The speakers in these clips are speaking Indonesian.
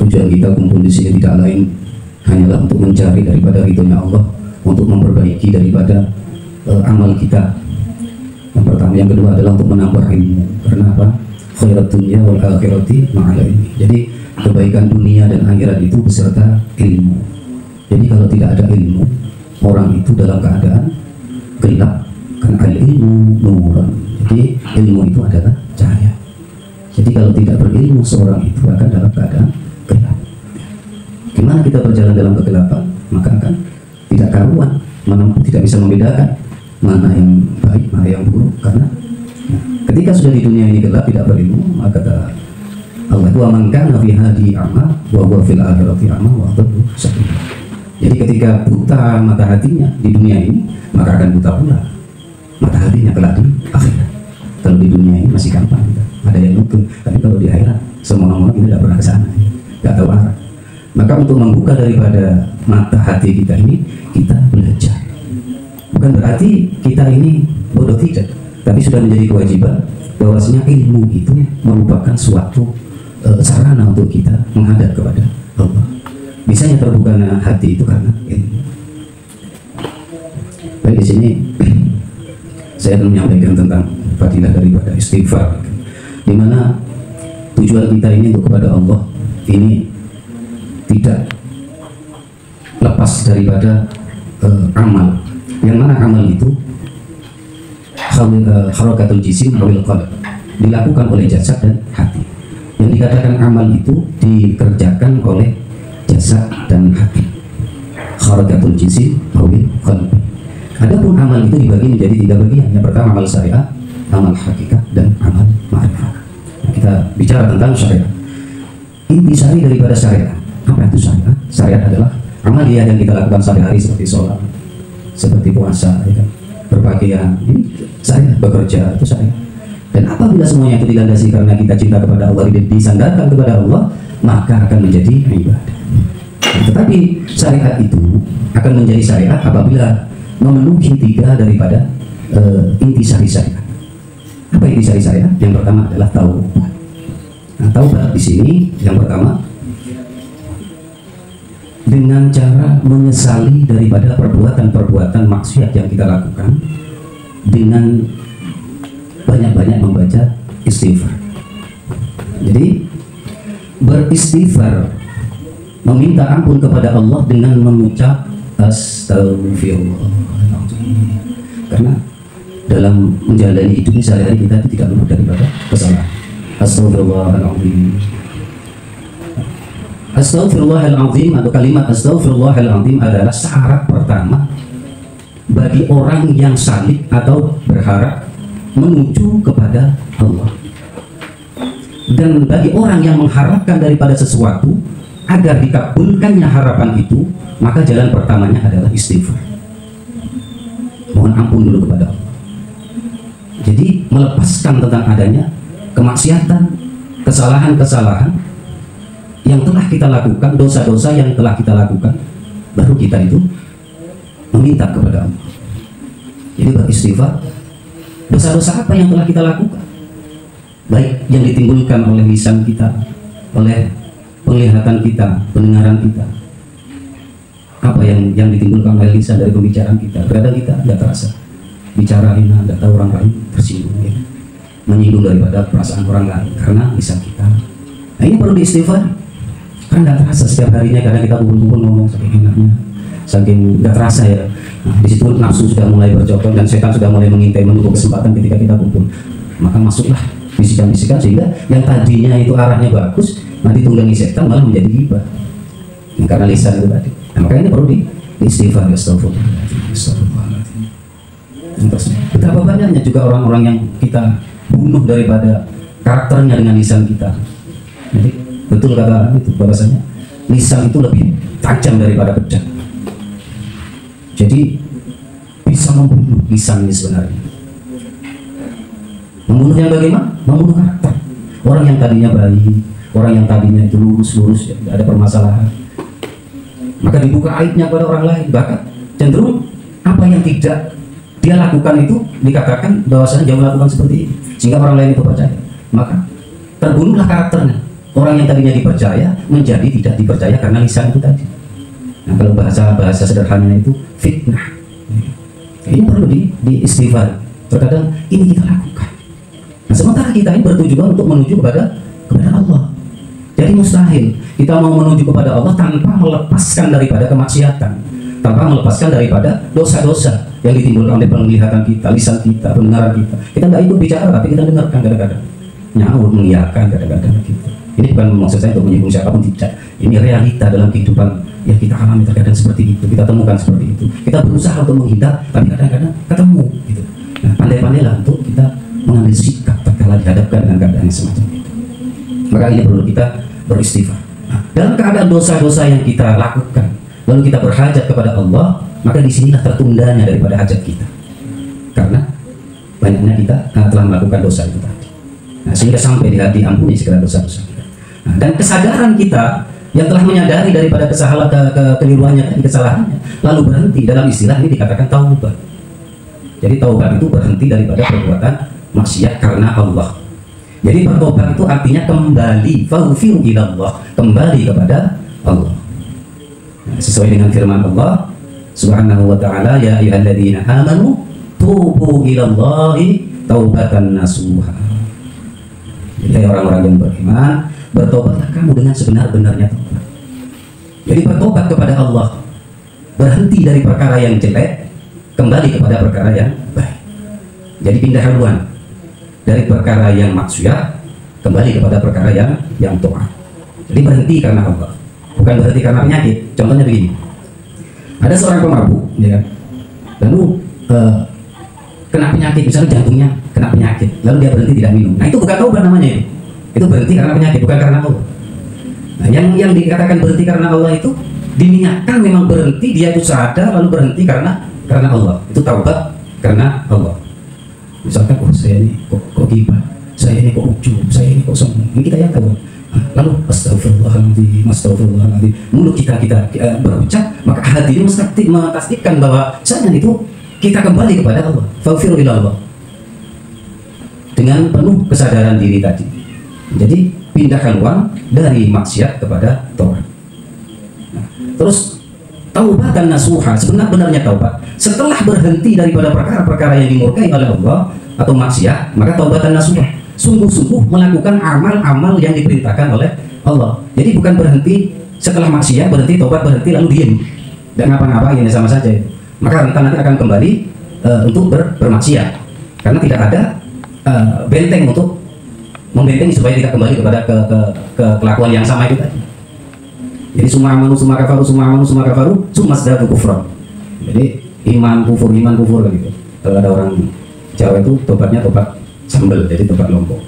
Tujuan kita kumpul di sini tidak lain hanyalah untuk mencari daripada ridhonya Allah, untuk memperbaiki daripada amal kita. Yang pertama, yang kedua adalah untuk menambah ilmu. Karena apa? Khairat dunya wal akhirati ma'al ilmi. Jadi kebaikan dunia dan akhirat itu beserta ilmu. Jadi kalau tidak ada ilmu, orang itu dalam keadaan gelap. Kan al-ilmu nuran. Jadi ilmu itu adalah cahaya. Jadi kalau tidak berilmu, seorang itu akan dalam keadaan gelap. Gimana kita berjalan dalam kegelapan? Maka akan tidak karuan, tidak bisa membedakan mana yang baik, mana yang buruk. Karena ketika sudah di dunia ini gelap, tidak berilmu, maka kata Allah, wa man kana fi hadhihi a'ma wa huwa fil akhirati a'ma wa adallu sabila. Jadi ketika buta mata hatinya di dunia ini, maka akan buta pula mata hatinya kelak di akhirat. Kalau di dunia ini masih gampang, ada yang nutun, tapi kalau di akhirat semua orang kita tidak pernah ke sana, nggak tahu arah. Maka untuk membuka daripada mata hati kita ini, kita belajar. Bukan berarti kita ini bodoh, tidak, tapi sudah menjadi kewajiban bahwasanya ilmu itu merupakan suatu sarana untuk kita menghadap kepada Allah. Bisanya terbukanya hati itu karena ilmu. Baik, di sini saya akan menyampaikan tentang fadilah daripada istighfar, di mana tujuan kita ini untuk kepada Allah ini tidak lepas daripada amal. Yang mana amal itu harakatul jisim awil qalb, dilakukan oleh jasad dan hati. Yang dikatakan amal itu dikerjakan oleh jasad dan hati. Harakatul jisim awil qalb. Adapun amal itu dibagi menjadi 3 bagian. Yang pertama amal syariah, amal hakikat, dan amal ma'rifah. Nah, kita bicara tentang syariah. Intisari daripada syariah. Apa itu syariah? Syariah adalah amalia yang kita lakukan sehari-hari, seperti sholat, seperti puasa, ya kan? Berpakaian, ini syariah. Bekerja, itu syariah. Dan apabila semuanya itu dilandasi karena kita cinta kepada Allah dan disandarkan kepada Allah, maka akan menjadi ibadah. Nah, tetapi syariat itu akan menjadi syariat apabila memenuhi 3 daripada intisari syariat. Apa intisari syariat? Yang pertama adalah taubat. Nah, taubat di sini yang pertama dengan cara menyesali daripada perbuatan-perbuatan maksiat yang kita lakukan dengan banyak-banyak membaca istighfar. Jadi beristighfar, meminta ampun kepada Allah dengan mengucap astagfirullahaladzim. Karena dalam menjalani hidup sehari-hari kita tidak luput daripada kesalahan. Astagfirullahaladzim. Astagfirullahaladzim atau kalimat astagfirullahaladzim adalah syarat pertama bagi orang yang salik atau berharap menuju kepada Allah. Dan bagi orang yang mengharapkan daripada sesuatu agar dikabulkannya harapan itu, maka jalan pertamanya adalah istighfar. Mohon ampun dulu kepada Allah. Jadi melepaskan tentang adanya kemaksiatan, kesalahan-kesalahan yang telah kita lakukan, dosa-dosa yang telah kita lakukan, baru kita itu meminta kepada Allah. Jadi beristighfar, dosa-dosa apa yang telah kita lakukan, baik yang ditimbulkan oleh lisan kita, oleh penglihatan kita, pendengaran kita, apa yang ditimbulkan oleh lisan dari pembicaraan kita. Kadang kita tidak terasa bicara hina, tidak tahu orang lain tersinggung, ya, menyinggung daripada perasaan orang lain karena lisan kita. Nah, ini perlu diistighfar. Kan nggak terasa setiap harinya, kadang kita kumpul-kumpul ngomong saking enaknya, saking nggak terasa ya. Nah, di situ nafsu sudah mulai bercokol dan setan sudah mulai mengintai menunggu kesempatan ketika kita kumpul. Maka masuklah bisikan-bisikan sehingga yang tadinya itu arahnya bagus, nanti tunggangi setan malah menjadi ghibah. Nah, karena lisan itu tadi. Nah, makanya ini perlu diistighfar. Astagfirullahaladzim. Betapa banyaknya juga orang-orang yang kita bunuh daripada karakternya dengan lisan kita. Jadi betul kata itu, bahwasanya lisan itu lebih tajam daripada pedang. Jadi bisa membunuh lisan ini sebenarnya. Membunuh yang bagaimana? Membunuh karakter. Orang yang tadinya baik, orang yang tadinya itu lurus-lurus, ya, tidak ada permasalahan, maka dibuka aibnya pada orang lain. Bahkan cenderung apa yang tidak dia lakukan itu dikatakan bahwasanya dia melakukan seperti ini, sehingga orang lain itu percaya. Maka terbunuhlah karakternya. Orang yang tadinya dipercaya menjadi tidak dipercaya karena lisan itu tadi. Nah, kalau bahasa sederhananya itu fitnah. Ini perlu di istighfar. Terkadang ini kita lakukan. Nah, sementara kita ini bertujuan untuk menuju kepada Allah. Jadi mustahil kita mau menuju kepada Allah tanpa melepaskan daripada kemaksiatan, tanpa melepaskan daripada dosa-dosa yang ditimbulkan oleh penglihatan kita, lisan kita, pendengaran kita. Kita tidak ikut bicara, tapi kita dengarkan kadang-kadang, nyaut, mengiyakan kadang-kadang gitu. Ini bukan maksud saya untuk menyinggung siapapun, tidak. Ini realita dalam kehidupan yang kita alami, terkadang seperti itu, kita temukan seperti itu. Kita berusaha untuk menghindar, tapi kadang-kadang ketemu gitu. Nah, pandai-pandailah untuk kita mengambil sikap tatkala dihadapkan dengan keadaan yang semacam itu. Maka ini perlu kita beristighfar. Nah, dalam keadaan dosa-dosa yang kita lakukan, lalu kita berhajat kepada Allah, maka disinilah tertundanya daripada hajat kita, karena banyaknya kita telah melakukan dosa itu tadi. Nah, sehingga sampai diampuni segala dosa-dosa kita. Nah, dan kesadaran kita yang telah menyadari daripada keliruannya dan kesalahannya, lalu berhenti, dalam istilah ini dikatakan taubat. Jadi taubat itu berhenti daripada perbuatan maksiat karena Allah. Jadi bertobat itu artinya kembali, faghfiru ilallah, kembali kepada Allah. Nah, sesuai dengan firman Allah Subhanahu wa ta'ala, ya ayyuhalladzina amanu tubu ilallahi taubatan nasuha. Jadi orang-orang yang beriman, bertobatlah kamu dengan sebenar-benarnya tobat. Jadi bertobat kepada Allah, berhenti dari perkara yang jelek, kembali kepada perkara yang baik. Jadi pindah haluan dari perkara yang maksiat kembali kepada perkara yang taat. Jadi berhenti karena Allah, bukan berhenti karena penyakit. Contohnya begini, ada seorang pemabuk, ya kan? Lalu kena penyakit, misalnya jantungnya kena penyakit, lalu dia berhenti tidak minum. Nah, itu bukan taubat namanya, itu berhenti karena penyakit, bukan karena Allah. Nah, yang dikatakan berhenti karena Allah itu diniatkan memang berhenti, dia itu sadar lalu berhenti karena Allah. Itu taubat karena Allah. Misalkan, oh saya ini kok gibah, saya ini kok ujub, saya ini kok sombong. Ini kita yang tahu. Lalu astagfirullahaladzim, astagfirullahaladzim. Mulut kita berucap, maka hati ini memastikan bahwa saat itu kita kembali kepada Allah. Faghfiru ilallah, dengan penuh kesadaran diri tadi. Jadi pindahkan uang dari maksiat kepada taat. Nah, terus taubatan nasuha, sebenar-benarnya taubat setelah berhenti daripada perkara-perkara yang dimurkai oleh Allah atau maksiat, maka taubatan nasuha, sungguh-sungguh melakukan amal-amal yang diperintahkan oleh Allah. Jadi bukan berhenti setelah maksiat, berhenti tobat, berhenti lalu diam dan ngapa-ngapain, ini sama saja. Maka rentan nanti akan kembali untuk bermaksiat, karena tidak ada benteng untuk membentengi supaya tidak kembali kepada kelakuan yang sama itu tadi. Jadi summa amanu summa kafaru summa amanu summa kafaru summa zdadu kufran. Jadi iman kufur gitu. Kalau ada orang Jawa itu tobatnya tobat sambal, jadi tobat lombok.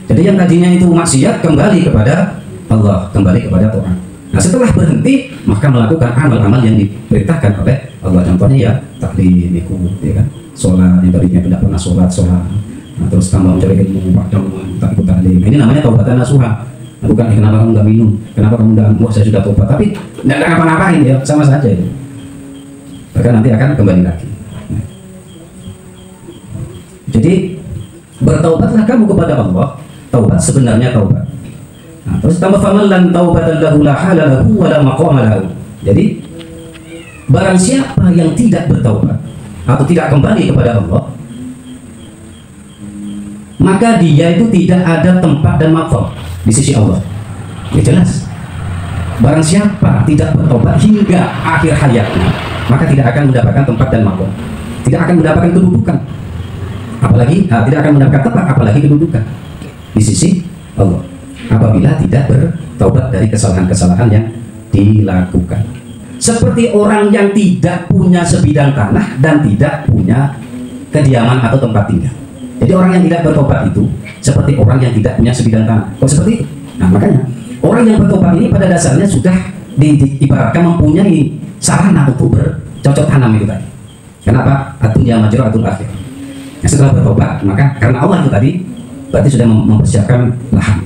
Jadi yang tadinya itu maksiat kembali kepada Allah, kembali kepada Tuhan. Nah, setelah berhenti maka melakukan amal-amal yang diperintahkan oleh Allah. Contohnya ya tahlil, ya kan, sholat yang tadinya tidak pernah sholat. Nah, terus tambah mencari ilmu, tak ikut tahlil. Ini namanya taubatan nasuha. Nah, bukan kenapa kamu nggak minum, kenapa kamu nggak, wah saya sudah tobat, tapi nggak ngapa-ngapain, ya sama saja itu. Bahkan nanti akan kembali lagi. Nah. Jadi bertaubatlah kamu kepada Allah, taubat sebenarnya taubat. Nah, terus tambah faman taubatan lahu la halalahu wa la maqama lahu. Jadi barang siapa yang tidak bertaubat atau tidak kembali kepada Allah, maka dia itu tidak ada tempat dan maqam di sisi Allah. Ya jelas, barang siapa tidak bertobat hingga akhir hayatnya, maka tidak akan mendapatkan tempat dan maqam, tidak akan mendapatkan kedudukan, apalagi tidak akan mendapatkan tempat, apalagi kedudukan di sisi Allah, apabila tidak bertobat dari kesalahan-kesalahan yang dilakukan. Seperti orang yang tidak punya sebidang tanah dan tidak punya kediaman atau tempat tinggal. Jadi orang yang tidak bertobat itu seperti orang yang tidak punya sebidang tanah. Kok seperti itu? Nah, makanya orang yang bertobat ini pada dasarnya sudah diibaratkan mempunyai sarana untuk bercocok tanam itu tadi. Kenapa? Ad-dunya majra'atul akhir. Nah, setelah bertobat, maka karena Allah itu tadi berarti sudah mempersiapkan lahan.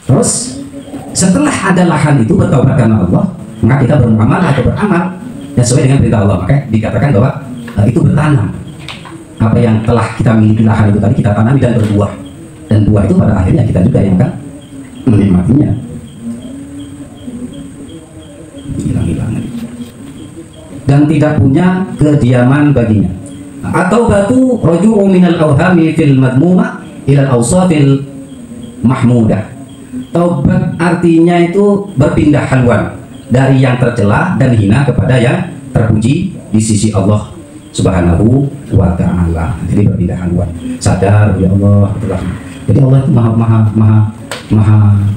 Terus setelah ada lahan itu bertobat karena Allah, maka kita bermuamalah atau beramal sesuai dengan perintah Allah. Maka dikatakan bahwa itu bertanam. Apa yang telah kita miliki lahan itu tadi kita tanami dan berbuah. dan buah itu pada akhirnya kita juga yang akan menikmatinya. Hilang-hilangan dan tidak punya kediaman baginya. Atau batu raju'u minal awhami fil madmumah ilal awsafil mahmudah. Taubat artinya itu berpindah haluan dari yang tercela dan hina kepada yang terpuji di sisi Allah Subhanahu wa ta'ala. Jadi berpindah haluan, sadar ya Allah itulah. Jadi Allah itu maha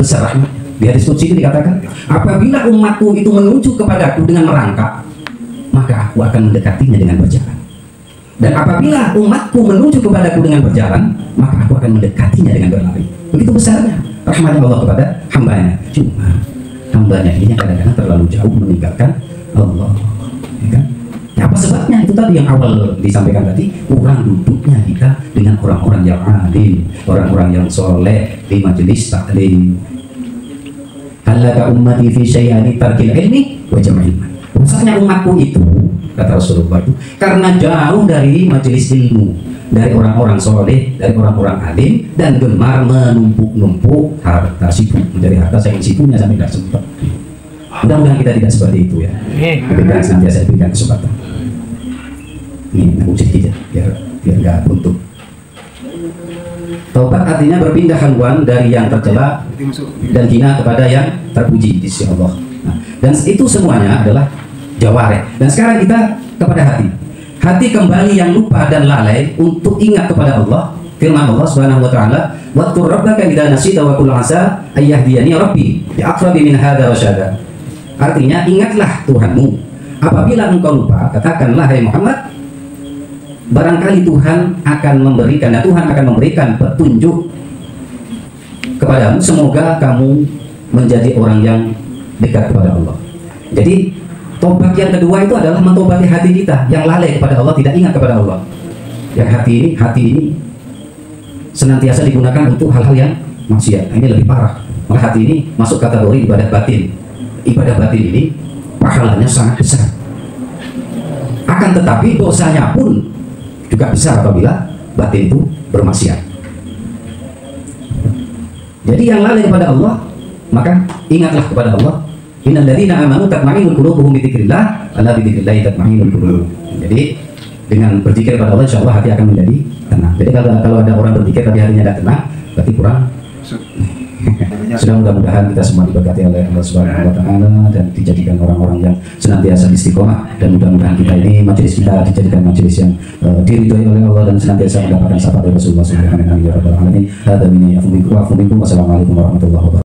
besar rahmat. Di hadis qudsi itu dikatakan, apabila umatku itu menuju kepadaku dengan merangkak, maka aku akan mendekatinya dengan berjalan. Dan apabila umatku menuju kepadaku dengan berjalan, maka aku akan mendekatinya dengan berlari. Begitu besarnya rahmat Allah kepada hambanya. Cuma hambanya ini kadang-kadang terlalu jauh meninggalkan Allah, ya kan? Ya, apa sebabnya? Itu tadi yang awal disampaikan tadi, kurang duduknya kita dengan orang-orang yang alim, orang-orang yang soleh di majelis taklim. Halaka ummati fi syai'ani tarkil ilmi wa jam'il ilmi. Rusaknya umatku itu, kata Rasulullah itu, karena jauh dari majelis ilmu, dari orang-orang soleh, dari orang-orang alim, dan gemar menumpuk-numpuk harta, sibuk menjadi harta, saking sibuknya sampai tidak sempat. Mudah-mudahan kita tidak seperti itu ya. Berikan senantiasa berikan kesempatan. Ini aku sedikit ya, biar nggak buntu. Taubat artinya berpindah haluan dari yang tercela dan hina kepada yang terpuji di sisi Allah. Nah, dan itu semuanya adalah jawareh. Dan sekarang kita kepada hati. Hati kembali yang lupa dan lalai untuk ingat kepada Allah. Firman Allah Subhanahu wa taala, "Wadhkur rabbaka idza nasita wa qul 'asa ayyahdiyani rabbi bi aqrabi min hadza rasyada." Artinya ingatlah Tuhanmu. Apabila engkau lupa, katakanlah hai Muhammad, barangkali Tuhan akan memberikan, dan Tuhan akan memberikan petunjuk kepadamu. Semoga kamu menjadi orang yang dekat kepada Allah. Jadi tobat yang kedua itu adalah mentobati hati kita yang lalai kepada Allah, tidak ingat kepada Allah. Yang hati ini senantiasa digunakan untuk hal-hal yang maksiat. Ini lebih parah. Maka hati ini masuk kategori ibadah batin. Ibadah batin ini pahalanya sangat besar. Akan tetapi dosanya pun juga besar apabila batin itu bermaksiat. Jadi yang lalai kepada Allah, maka ingatlah kepada Allah. Innal ladzina amanu tatma'innul qulubuhum bi dzikrillah, ala bi dzikrillah tatma'innul qulub. Jadi dengan berzikir kepada Allah, insyaallah hati akan menjadi tenang. Jadi kalau ada orang berzikir tapi hatinya tidak tenang, berarti kurang. Sudah, mudah-mudahan kita semua diberkati oleh Allah Subhanahu wa taala dan dijadikan orang-orang yang senantiasa istiqomah, dan mudah-mudahan kita ini majelis kita dijadikan majelis yang diridhoi oleh Allah dan senantiasa mendapatkan syafaat dari Rasulullah sallallahu alaihi wasallam. Wassalamualaikum warahmatullahi wabarakatuh.